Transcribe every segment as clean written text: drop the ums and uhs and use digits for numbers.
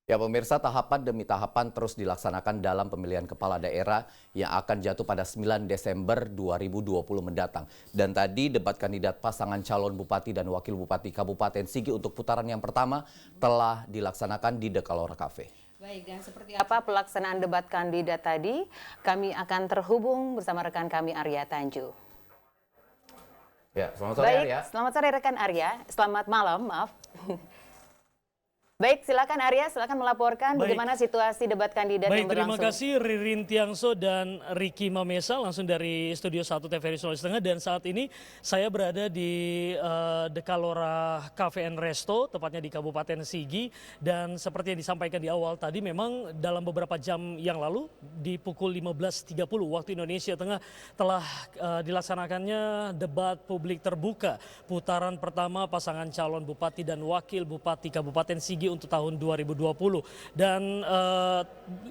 Ya pemirsa, tahapan demi tahapan terus dilaksanakan dalam pemilihan kepala daerah yang akan jatuh pada 9 Desember 2020 mendatang. Dan tadi debat kandidat pasangan calon bupati dan wakil bupati Kabupaten Sigi untuk putaran yang pertama telah dilaksanakan di Dekalora Cafe. Baik, dan seperti apa pelaksanaan debat kandidat tadi? Kami akan terhubung bersama rekan kami Arya Tanju. Ya, selamat sore Baik, Arya. selamat sore rekan Arya. Selamat malam, maaf. Baik, silakan Arya, silakan melaporkan bagaimana situasi debat kandidat yang berlangsung. Terima kasih Ririn Tiangso dan Ricky Mamesa langsung dari Studio 1 TVRI Sulawesi Tengah. Dan saat ini saya berada di Dekalora Cafe and Resto, tepatnya di Kabupaten Sigi. Dan seperti yang disampaikan di awal tadi, memang dalam beberapa jam yang lalu di pukul 15.30 waktu Indonesia Tengah telah dilaksanakannya debat publik terbuka putaran pertama pasangan calon bupati dan wakil bupati Kabupaten Sigi untuk tahun 2020. Dan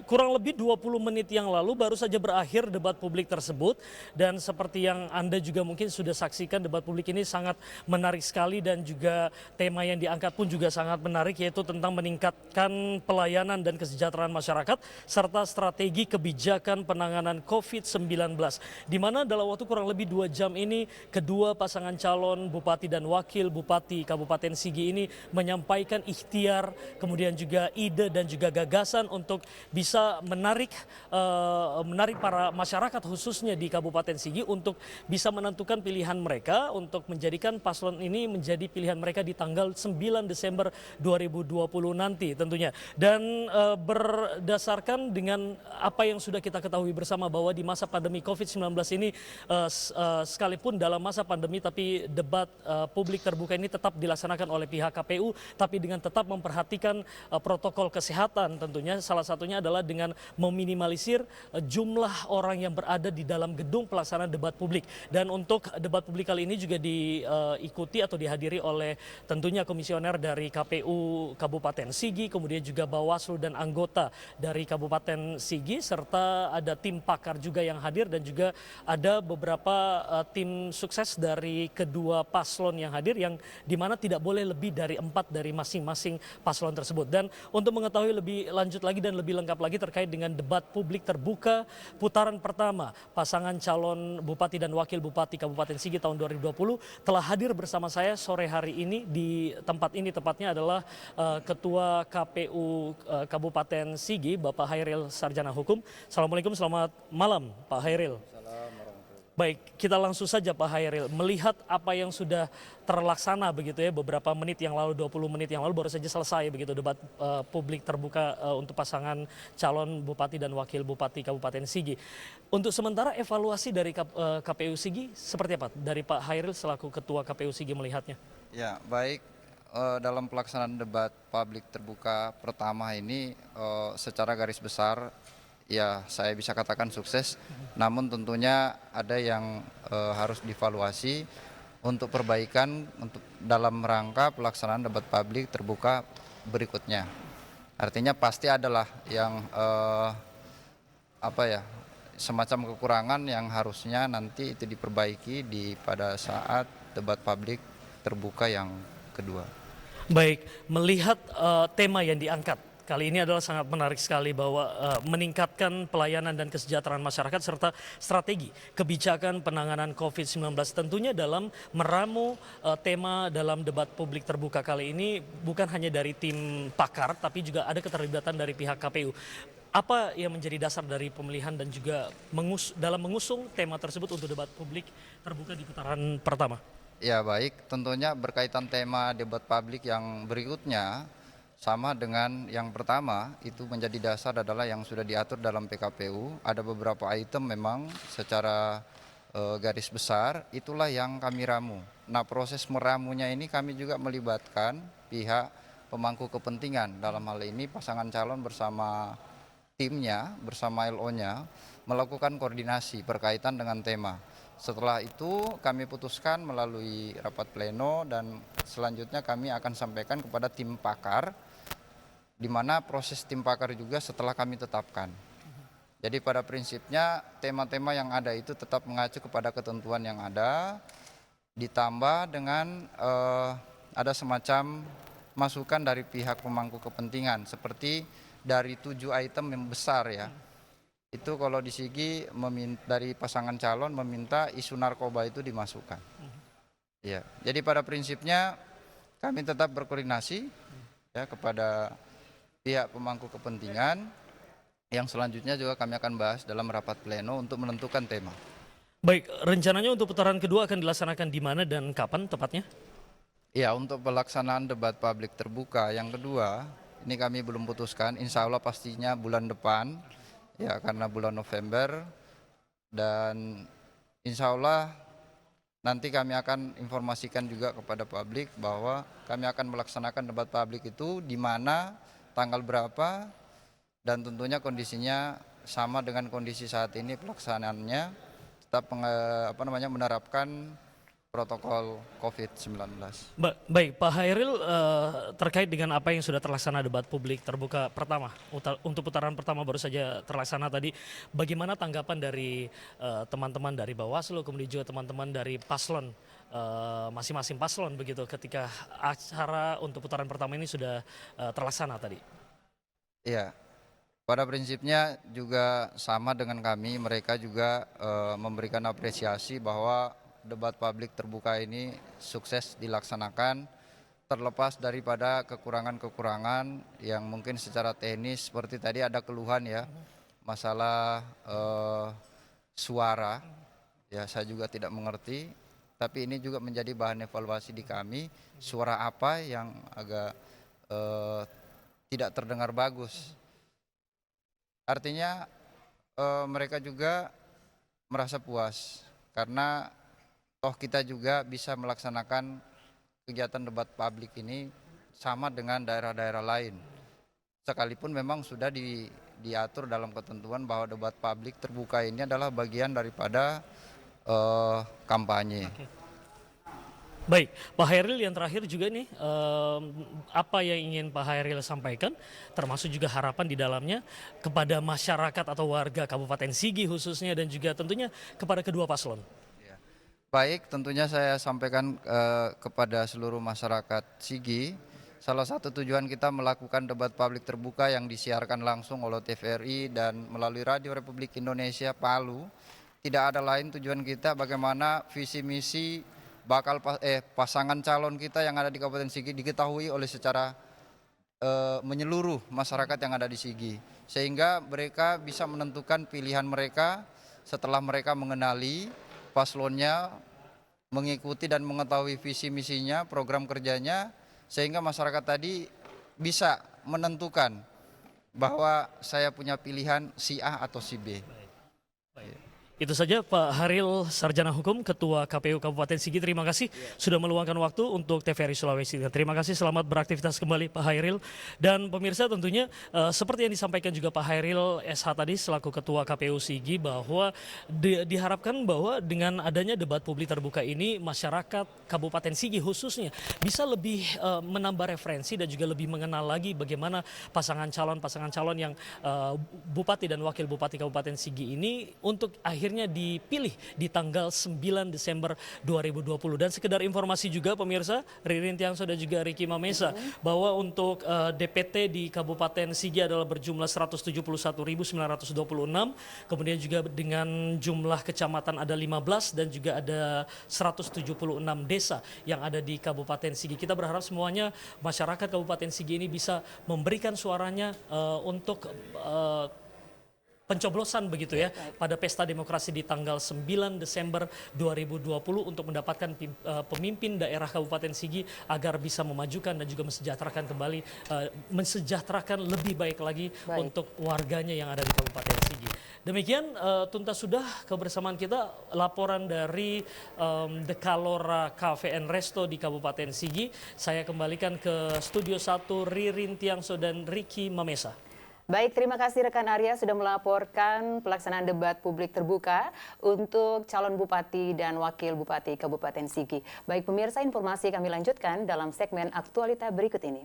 kurang lebih 20 menit yang lalu baru saja berakhir debat publik tersebut. Dan seperti yang Anda juga mungkin sudah saksikan, debat publik ini sangat menarik sekali dan juga tema yang diangkat pun juga sangat menarik, yaitu tentang meningkatkan pelayanan dan kesejahteraan masyarakat serta strategi kebijakan penanganan COVID-19. Di mana dalam waktu kurang lebih 2 jam ini kedua pasangan calon bupati dan wakil bupati Kabupaten Sigi ini menyampaikan ikhtiar, kemudian juga ide dan juga gagasan untuk bisa menarik para masyarakat khususnya di Kabupaten Sigi untuk bisa menentukan pilihan mereka untuk menjadikan paslon ini menjadi pilihan mereka di tanggal 9 Desember 2020 nanti tentunya. Dan berdasarkan dengan apa yang sudah kita ketahui bersama bahwa di masa pandemi COVID-19 ini sekalipun dalam masa pandemi tapi debat publik terbuka ini tetap dilaksanakan oleh pihak KPU, tapi dengan tetap memperhatikan protokol kesehatan tentunya. Salah satunya adalah dengan meminimalisir jumlah orang yang berada di dalam gedung pelaksanaan debat publik. Dan untuk debat publik kali ini juga diikuti atau dihadiri oleh tentunya komisioner dari KPU Kabupaten Sigi, kemudian juga Bawaslu dan anggota dari Kabupaten Sigi, serta ada tim pakar juga yang hadir dan juga ada beberapa tim sukses dari kedua paslon yang hadir, yang dimana tidak boleh lebih dari 4 dari masing-masing paslon tersebut. Dan untuk mengetahui lebih lanjut lagi dan lebih lengkap lagi terkait dengan debat publik terbuka putaran pertama pasangan calon bupati dan wakil bupati Kabupaten Sigi tahun 2020 telah hadir bersama saya sore hari ini di tempat ini, tepatnya adalah Ketua KPU Kabupaten Sigi, Bapak Hairil Sarjana Hukum. Assalamualaikum, selamat malam Pak Hairil. Baik, kita langsung saja Pak Hairil, melihat apa yang sudah terlaksana begitu ya beberapa menit yang lalu, 20 menit yang lalu baru saja selesai begitu debat publik terbuka untuk pasangan calon bupati dan wakil bupati Kabupaten Sigi. Untuk sementara evaluasi dari KPU Sigi seperti apa dari Pak Hairil selaku Ketua KPU Sigi melihatnya? Ya, baik, dalam pelaksanaan debat publik terbuka pertama ini secara garis besar ya saya bisa katakan sukses, namun tentunya ada yang harus dievaluasi untuk perbaikan untuk dalam rangka pelaksanaan debat publik terbuka berikutnya. Artinya pasti adalah yang semacam kekurangan yang harusnya nanti itu diperbaiki pada saat debat publik terbuka yang kedua. Baik, melihat tema yang diangkat kali ini adalah sangat menarik sekali bahwa meningkatkan pelayanan dan kesejahteraan masyarakat serta strategi kebijakan penanganan COVID-19 tentunya dalam meramu tema dalam debat publik terbuka kali ini bukan hanya dari tim pakar tapi juga ada keterlibatan dari pihak KPU. Apa yang menjadi dasar dari pemilihan dan juga dalam mengusung tema tersebut untuk debat publik terbuka di putaran pertama? Ya baik, tentunya berkaitan tema debat publik yang berikutnya sama dengan yang pertama, itu menjadi dasar adalah yang sudah diatur dalam PKPU. Ada beberapa item memang secara garis besar itulah yang kami ramu. Nah, proses meramunya ini kami juga melibatkan pihak pemangku kepentingan. Dalam hal ini pasangan calon bersama timnya, bersama LO-nya melakukan koordinasi berkaitan dengan tema. Setelah itu kami putuskan melalui rapat pleno dan selanjutnya kami akan sampaikan kepada tim pakar, di mana proses tim pakar juga setelah kami tetapkan. Jadi pada prinsipnya tema-tema yang ada itu tetap mengacu kepada ketentuan yang ada, ditambah dengan ada semacam masukan dari pihak pemangku kepentingan, seperti dari 7 item yang besar ya. Itu kalau di Sigi dari pasangan calon meminta isu narkoba itu dimasukkan. Ya, jadi pada prinsipnya kami tetap berkoordinasi ya kepada pihak pemangku kepentingan, yang selanjutnya juga kami akan bahas dalam rapat pleno untuk menentukan tema. Baik, rencananya untuk putaran kedua akan dilaksanakan di mana dan kapan tepatnya? Ya, untuk pelaksanaan debat publik terbuka yang kedua, ini kami belum putuskan, insya Allah pastinya bulan depan, ya karena bulan November, dan insya Allah nanti kami akan informasikan juga kepada publik bahwa kami akan melaksanakan debat publik itu di mana, tanggal berapa, dan tentunya kondisinya sama dengan kondisi saat ini pelaksanaannya, tetap menerapkan protokol COVID-19. Baik, Pak Hairil, terkait dengan apa yang sudah terlaksana debat publik terbuka pertama, untuk putaran pertama baru saja terlaksana tadi, bagaimana tanggapan dari teman-teman dari Bawaslu, kemudian juga teman-teman dari paslon, masing-masing paslon begitu ketika acara untuk putaran pertama ini sudah terlaksana tadi? Iya, pada prinsipnya juga sama dengan kami, mereka juga memberikan apresiasi bahwa debat publik terbuka ini sukses dilaksanakan, terlepas daripada kekurangan-kekurangan yang mungkin secara teknis seperti tadi ada keluhan ya, masalah suara, ya saya juga tidak mengerti, tapi ini juga menjadi bahan evaluasi di kami, suara apa yang agak tidak terdengar bagus. Artinya mereka juga merasa puas karena toh kita juga bisa melaksanakan kegiatan debat publik ini sama dengan daerah-daerah lain. Sekalipun memang sudah diatur dalam ketentuan bahwa debat publik terbuka ini adalah bagian daripada kampanye. Baik, Pak Hairil, yang terakhir juga nih, apa yang ingin Pak Hairil sampaikan, termasuk juga harapan di dalamnya kepada masyarakat atau warga Kabupaten Sigi khususnya dan juga tentunya kepada kedua paslon? Baik, tentunya saya sampaikan kepada seluruh masyarakat Sigi, salah satu tujuan kita melakukan debat publik terbuka yang disiarkan langsung oleh TVRI dan melalui Radio Republik Indonesia Palu. Tidak ada lain tujuan kita bagaimana visi misi pasangan calon kita yang ada di Kabupaten Sigi diketahui oleh secara menyeluruh masyarakat yang ada di Sigi, sehingga mereka bisa menentukan pilihan mereka setelah mereka mengenali paslonnya, mengikuti dan mengetahui visi misinya, program kerjanya, sehingga masyarakat tadi bisa menentukan bahwa saya punya pilihan si A atau si B. Itu saja Pak Hairil, Sarjana Hukum, Ketua KPU Kabupaten Sigi. Terima kasih sudah meluangkan waktu untuk TVRI Sulawesi. Terima kasih, selamat beraktivitas kembali Pak Hairil. Dan pemirsa tentunya seperti yang disampaikan juga Pak Hairil SH tadi selaku Ketua KPU Sigi, bahwa diharapkan bahwa dengan adanya debat publik terbuka ini masyarakat Kabupaten Sigi khususnya bisa lebih menambah referensi dan juga lebih mengenal lagi bagaimana pasangan calon yang Bupati dan Wakil Bupati Kabupaten Sigi ini untuk akhirnya dipilih di tanggal 9 Desember 2020. Dan sekedar informasi juga pemirsa, Ririn Tiangso dan juga Ricky Mamesa, bahwa untuk DPT di Kabupaten Sigi adalah berjumlah 171.926, kemudian juga dengan jumlah kecamatan ada 15 dan juga ada 176 desa yang ada di Kabupaten Sigi. Kita berharap semuanya masyarakat Kabupaten Sigi ini bisa memberikan suaranya untuk pencoblosan begitu ya pada pesta demokrasi di tanggal 9 Desember 2020 untuk mendapatkan pemimpin daerah Kabupaten Sigi agar bisa memajukan dan juga mensejahterakan kembali, mensejahterakan lebih baik lagi untuk warganya yang ada di Kabupaten Sigi. Demikian tuntas sudah kebersamaan kita, laporan dari Dekalora Cafe and Resto di Kabupaten Sigi. Saya kembalikan ke Studio 1 Ririn Tiangso dan Ricky Mamesa. Baik, terima kasih rekan Arya sudah melaporkan pelaksanaan debat publik terbuka untuk calon bupati dan wakil bupati Kabupaten Sigi. Baik pemirsa, informasi kami lanjutkan dalam segmen aktualita berikut ini.